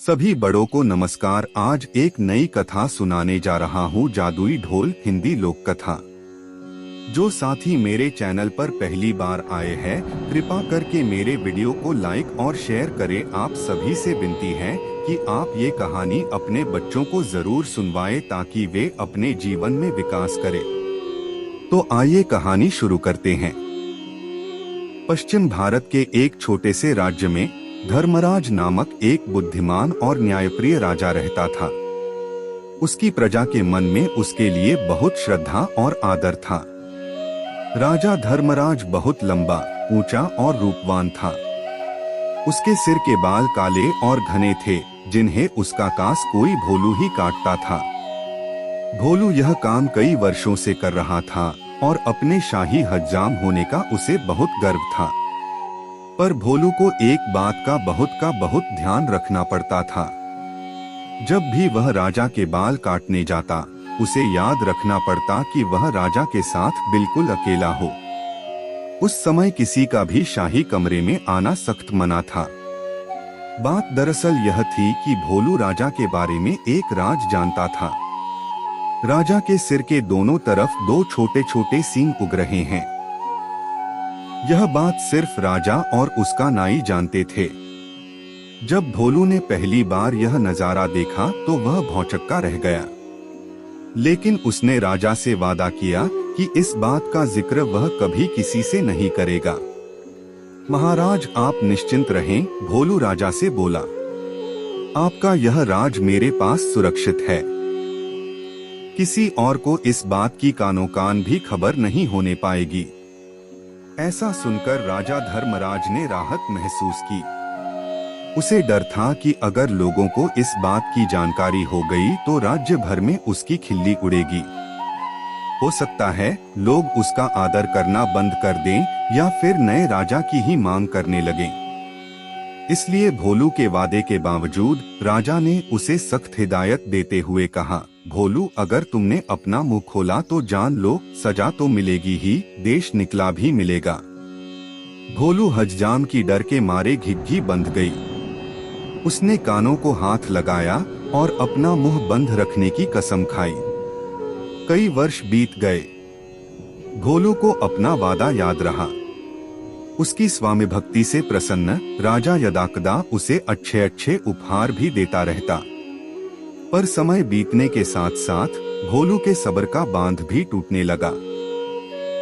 सभी बड़ों को नमस्कार। आज एक नई कथा सुनाने जा रहा हूँ, जादुई ढोल हिंदी लोक कथा। जो साथी मेरे चैनल पर पहली बार आए हैं, कृपा करके मेरे वीडियो को लाइक और शेयर करें। आप सभी से विनती है कि आप ये कहानी अपने बच्चों को जरूर सुनवाएं ताकि वे अपने जीवन में विकास करें। तो आइए कहानी शुरू करते हैं। पश्चिम भारत के एक छोटे से राज्य में धर्मराज नामक एक बुद्धिमान और न्यायप्रिय राजा रहता था। उसकी प्रजा के मन में उसके लिए बहुत श्रद्धा और आदर था। राजा धर्मराज बहुत लंबा, ऊंचा और रूपवान था। उसके सिर के बाल काले और घने थे, जिन्हें उसका कास कोई भोलू ही काटता था। भोलू यह काम कई वर्षों से कर रहा था और अपने शाही हज्जाम होने का उसे बहुत गर्व था। पर भोलू को एक बात का बहुत ध्यान रखना पड़ता था। जब भी वह राजा के बाल काटने जाता, उसे याद रखना पड़ता कि वह राजा के साथ बिल्कुल अकेला हो। उस समय किसी का भी शाही कमरे में आना सख्त मना था। बात दरअसल यह थी कि भोलू राजा के बारे में एक राज जानता था। राजा के सिर के दोनों तरफ दो छोटे छोटे सींग उग रहे हैं। यह बात सिर्फ राजा और उसका नाई जानते थे। जब भोलू ने पहली बार यह नजारा देखा तो वह भौंचक्का रह गया। लेकिन उसने राजा से वादा किया कि इस बात का जिक्र वह कभी किसी से नहीं करेगा। महाराज, आप निश्चिंत रहें, भोलू राजा से बोला। आपका यह राज मेरे पास सुरक्षित है। किसी और को इस बात की कानो कान भी खबर नहीं होने पाएगी। ऐसा सुनकर राजा धर्मराज ने राहत महसूस की। उसे डर था कि अगर लोगों को इस बात की जानकारी हो गई तो राज्य भर में उसकी खिल्ली उड़ेगी। हो सकता है लोग उसका आदर करना बंद कर दें या फिर नए राजा की ही मांग करने लगें। इसलिए भोलू के वादे के बावजूद राजा ने उसे सख्त हिदायत देते हुए कहा, भोलू, अगर तुमने अपना मुंह खोला तो जान लो, सजा तो मिलेगी ही, देश निकला भी मिलेगा। भोलू हज्जाम की डर के मारे घिघी बंध गई। उसने कानों को हाथ लगाया और अपना मुंह बंद रखने की कसम खाई। कई वर्ष बीत गए। भोलू को अपना वादा याद रहा। उसकी स्वामी भक्ति से प्रसन्न राजा यदाकदा उसे अच्छे उपहार भी देता रहता। पर समय बीतने के साथ साथ भोलू के सब्र का बांध भी टूटने लगा।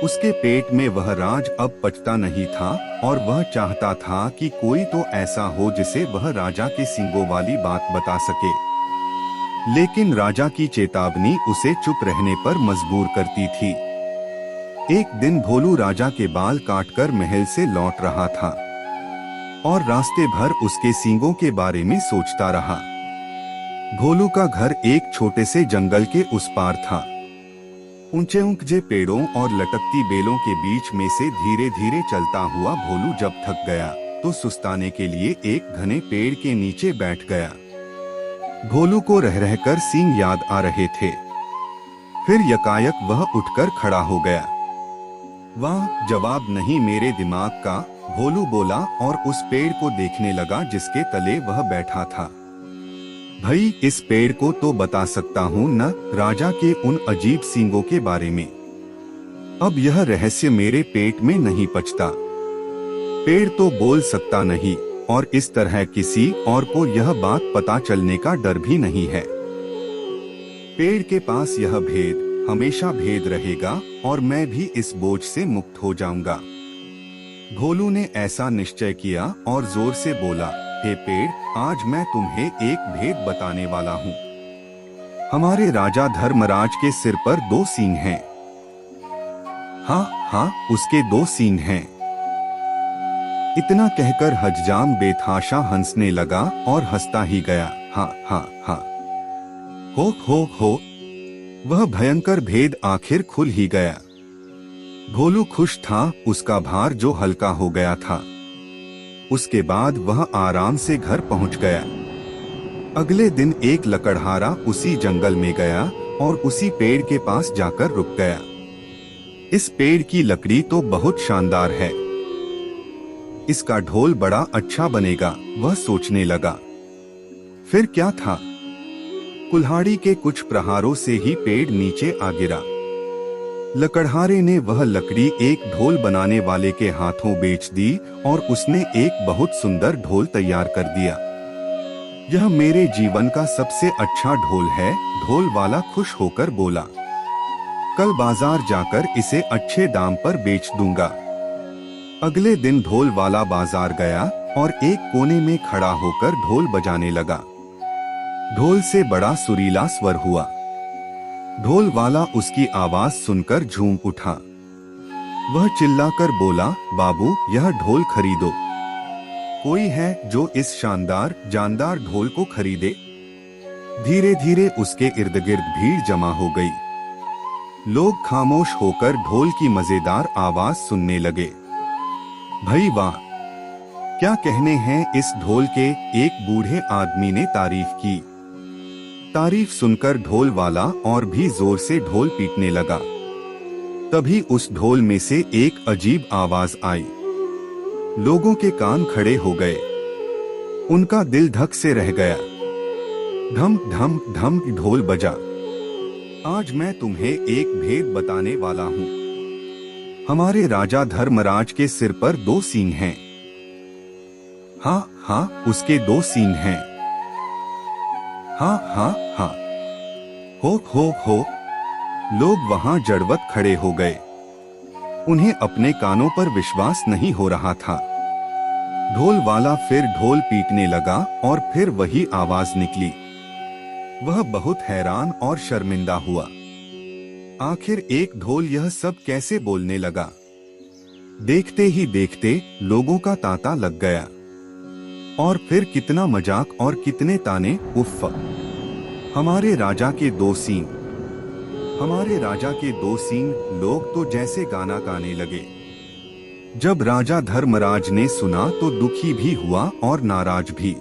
उसके पेट में वह राज अब पचता नहीं था और वह चाहता था कि कोई तो ऐसा हो जिसे वह राजा के सींगों वाली बात बता सके। लेकिन राजा की चेतावनी उसे चुप रहने पर मजबूर करती थी। एक दिन भोलू राजा के बाल काटकर महल से लौट रहा था और रास्ते भर उसके सींगों के बारे में सोचता रहा। भोलू का घर एक छोटे से जंगल के उस पार था। ऊंचे ऊंचे पेड़ों और लटकती बेलों के बीच में से धीरे धीरे चलता हुआ भोलू जब थक गया तो सुस्ताने के लिए एक घने पेड़ के नीचे बैठ गया। भोलू को रह रहकर सींग याद आ रहे थे। फिर यकायक वह उठकर खड़ा हो गया। वाह, जवाब नहीं मेरे दिमाग का, भोलू बोला और उस पेड़ को देखने लगा जिसके तले वह बैठा था। भाई, इस पेड़ को तो बता सकता हूँ न, राजा के उन अजीब सींगों के बारे में। अब यह रहस्य मेरे पेट में नहीं पचता। पेड़ तो बोल सकता नहीं और इस तरह किसी और को यह बात पता चलने का डर भी नहीं है। पेड़ के पास यह भेद हमेशा भेद रहेगा और मैं भी इस बोझ से मुक्त हो जाऊंगा। भोलू ने ऐसा निश्चय किया और जोर से बोला, हे पेड़, आज मैं तुम्हें एक भेद बताने वाला हूँ। हमारे राजा धर्मराज के सिर पर दो सींग हैं। हाँ, उसके दो सींग हैं। इतना कहकर हज्जाम बेतहाशा हंसने लगा और हंसता ही गया। हाँ। हो। वह भयंकर भेद आखिर खुल ही गया। भोलू खुश था, उसका भार जो हल्का हो गया था। उसके बाद वह आराम से घर पहुंच गया। अगले दिन एक लकड़हारा उसी जंगल में गया और उसी पेड़ के पास जाकर रुक गया। इस पेड़ की लकड़ी तो बहुत शानदार है, इसका ढोल बड़ा अच्छा बनेगा, वह सोचने लगा। फिर क्या था? कुल्हाड़ी के कुछ प्रहारों से ही पेड़ नीचे आ गिरा। लकड़हारे ने वह लकड़ी एक ढोल बनाने वाले के हाथों बेच दी और उसने एक बहुत सुंदर ढोल तैयार कर दिया। यह मेरे जीवन का सबसे अच्छा ढोल है, ढोल वाला खुश होकर बोला। कल बाजार जाकर इसे अच्छे दाम पर बेच दूंगा। अगले दिन ढोल वाला बाजार गया और एक कोने में खड़ा होकर ढोल बजाने लगा। ढोल से बड़ा सुरीला स्वर हुआ। ढोल वाला उसकी आवाज सुनकर झूम उठा। वह चिल्लाकर बोला, बाबू, यह ढोल खरीदो। कोई है जो इस शानदार जानदार ढोल को खरीदे? धीरे धीरे उसके इर्द गिर्द भीड़ जमा हो गई। लोग खामोश होकर ढोल की मजेदार आवाज सुनने लगे। भाई वाह, क्या कहने हैं इस ढोल के, एक बूढ़े आदमी ने तारीफ की। तारीफ सुनकर ढोल वाला और भी जोर से ढोल पीटने लगा। तभी उस ढोल में से एक अजीब आवाज आई। लोगों के कान खड़े हो गए। उनका दिल धक से रह गया। धम धम धम ढोल बजा। आज मैं तुम्हें एक भेद बताने वाला हूँ। हमारे राजा धर्मराज के सिर पर 2 सींग हैं। हाँ हाँ, उसके 2 सींग हैं। हाँ हाँ हाँ, हो। लोग वहां जड़वत खड़े हो गए। उन्हें अपने कानों पर विश्वास नहीं हो रहा था। ढोल वाला फिर ढोल पीटने लगा और फिर वही आवाज निकली। वह बहुत हैरान और शर्मिंदा हुआ। आखिर एक ढोल यह सब कैसे बोलने लगा? देखते ही देखते लोगों का तांता लग गया। और फिर कितना मजाक और कितने ताने, उफ़! हमारे राजा के 2 सींग, हमारे राजा के 2 सींग। लोग तो जैसे गाना गाने लगे। जब राजा धर्मराज ने सुना तो दुखी भी हुआ और नाराज भी।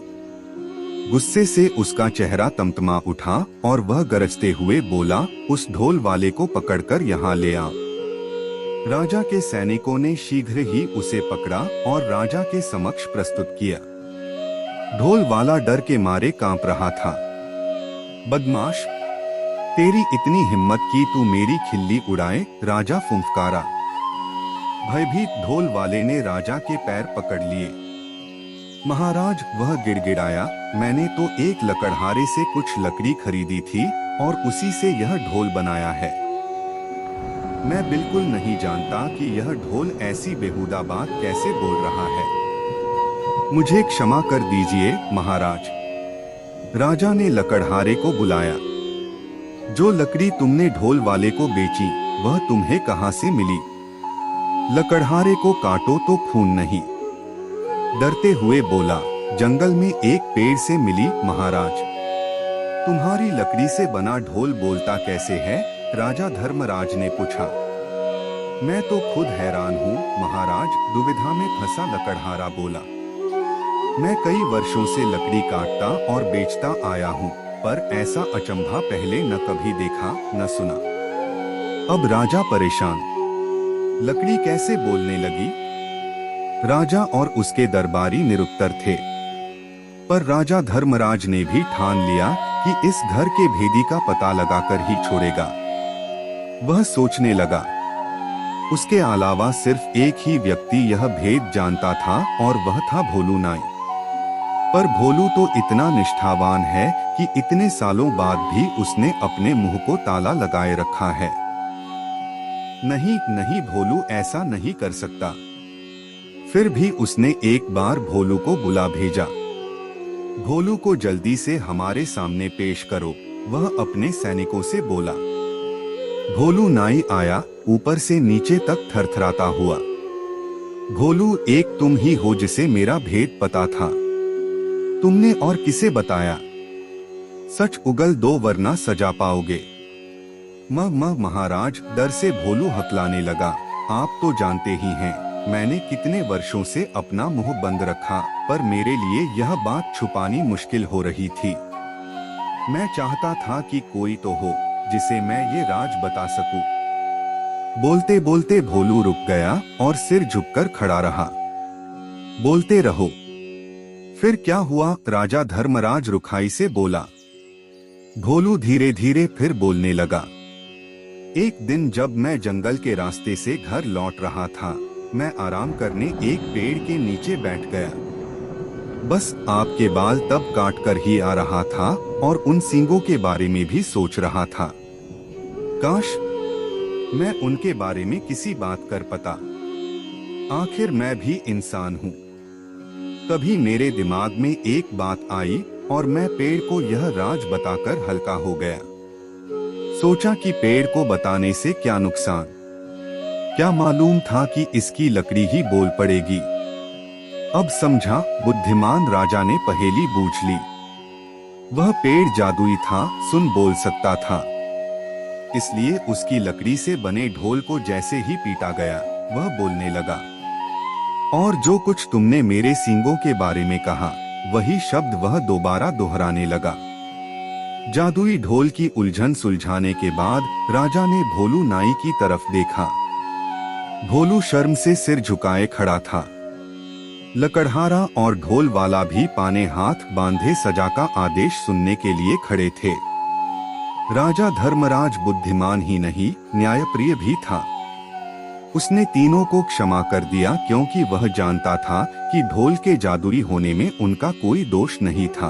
गुस्से से उसका चेहरा तमतमा उठा और वह गरजते हुए बोला, उस ढोल वाले को पकड़कर यहाँ ले आओ। राजा के सैनिकों ने शीघ्र ही उसे पकड़ा और राजा के समक्ष प्रस्तुत किया। ढोल वाला डर के मारे कांप रहा था। बदमाश, तेरी इतनी हिम्मत कि तू मेरी खिल्ली उड़ाए, राजा फुंफकारा। भयभीत ढोल वाले ने राजा के पैर पकड़ लिए। महाराज, वह गिड़गिड़ाया, मैंने तो एक लकड़हारे से कुछ लकड़ी खरीदी थी और उसी से यह ढोल बनाया है। मैं बिल्कुल नहीं जानता कि यह ढोल ऐसी बेहुदा बात कैसे बोल रहा है। मुझे क्षमा कर दीजिए महाराज। राजा ने लकड़हारे को बुलाया। जो लकड़ी तुमने ढोल वाले को बेची, वह तुम्हें कहाँ से मिली? लकड़हारे को काटो तो खून नहीं। डरते हुए बोला, जंगल में एक पेड़ से मिली महाराज। तुम्हारी लकड़ी से बना ढोल बोलता कैसे है? राजा धर्मराज ने पूछा। मैं तो खुद हैरान हूँ महाराज, दुविधा में फंसा लकड़हारा बोला। मैं कई वर्षों से लकड़ी काटता और बेचता आया हूँ, पर ऐसा अचंभा पहले न कभी देखा न सुना। अब राजा परेशान। लकड़ी कैसे बोलने लगी? राजा और उसके दरबारी निरुत्तर थे। पर राजा धर्मराज ने भी ठान लिया कि इस घर के भेदी का पता लगाकर ही छोड़ेगा। वह सोचने लगा, उसके अलावा सिर्फ एक ही व्यक्ति यह भेद जानता था और वह था भोलू नाई। पर भोलू तो इतना निष्ठावान है कि इतने सालों बाद भी उसने अपने मुंह को ताला लगाए रखा है। नहीं नहीं, भोलू ऐसा नहीं कर सकता। फिर भी उसने एक बार भोलू को बुला भेजा। भोलू को जल्दी से हमारे सामने पेश करो, वह अपने सैनिकों से बोला। भोलू नाई आया, ऊपर से नीचे तक थरथराता हुआ। भोलू, एक तुम ही हो जिसे मेरा भेद पता था। तुमने और किसे बताया? सच उगल दो वरना सजा पाओगे। महाराज, डर से भोलू हकलाने लगा। आप तो जानते ही हैं, मैंने कितने वर्षों से अपना मुंह बंद रखा, पर मेरे लिए यह बात छुपानी मुश्किल हो रही थी। मैं चाहता था कि कोई तो हो जिसे मैं ये राज बता सकूं। बोलते बोलते भोलू रुक गया और सिर झुककर खड़ा रहा। बोलते रहो। फिर क्या हुआ? राजा धर्मराज रुखाई से बोला। भोलू धीरे धीरे फिर बोलने लगा। एक दिन जब मैं जंगल के रास्ते से घर लौट रहा था, मैं आराम करने एक पेड़ के नीचे बैठ गया। बस आपके बाल तब काट कर ही आ रहा था और उन सींगों के बारे में भी सोच रहा था। काश मैं उनके बारे में किसी बात कर पाता। आखिर मैं भी इंसान हूँ। तभी मेरे दिमाग में एक बात आई और मैं पेड़ को यह राज बताकर हल्का हो गया। सोचा कि पेड़ को बताने से क्या नुकसान, क्या मालूम था कि इसकी लकड़ी ही बोल पड़ेगी। अब समझा, बुद्धिमान राजा ने पहेली बूझ ली। वह पेड़ जादुई था, सुन बोल सकता था, इसलिए उसकी लकड़ी से बने ढोल को जैसे ही पीटा गया, वह बोलने लगा। और जो कुछ तुमने मेरे सींगों के बारे में कहा, वही शब्द वह दोबारा दोहराने लगा। जादुई ढोल की उलझन सुलझाने के बाद राजा ने भोलू नाई की तरफ देखा। भोलू शर्म से सिर झुकाए खड़ा था। लकड़हारा और ढोल वाला भी पाने हाथ बांधे सजा का आदेश सुनने के लिए खड़े थे। राजा धर्मराज बुद्धिमान ही नहीं, न्यायप्रिय भी था। उसने तीनों को क्षमा कर दिया क्योंकि वह जानता था कि ढोल के जादुई होने में उनका कोई दोष नहीं था।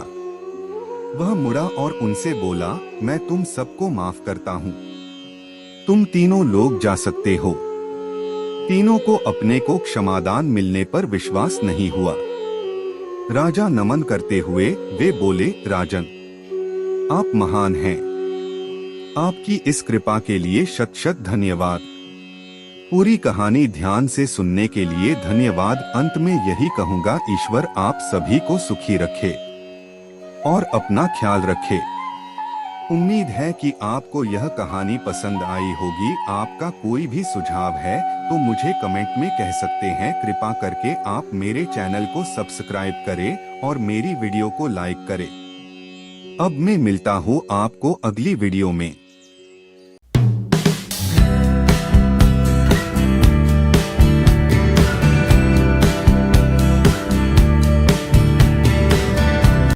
वह मुड़ा और उनसे बोला, मैं तुम सबको माफ करता हूँ। तुम तीनों लोग जा सकते हो। तीनों को अपने को क्षमादान मिलने पर विश्वास नहीं हुआ। राजा नमन करते हुए वे बोले, राजन, आप महान हैं। आपकी इस कृपा के लिए शत शत धन्यवाद। पूरी कहानी ध्यान से सुनने के लिए धन्यवाद। अंत में यही कहूँगा, ईश्वर आप सभी को सुखी रखे और अपना ख्याल रखे। उम्मीद है कि आपको यह कहानी पसंद आई होगी। आपका कोई भी सुझाव है तो मुझे कमेंट में कह सकते हैं। कृपा करके आप मेरे चैनल को सब्सक्राइब करें और मेरी वीडियो को लाइक करें। अब मैं मिलता हूँ आपको अगली वीडियो में।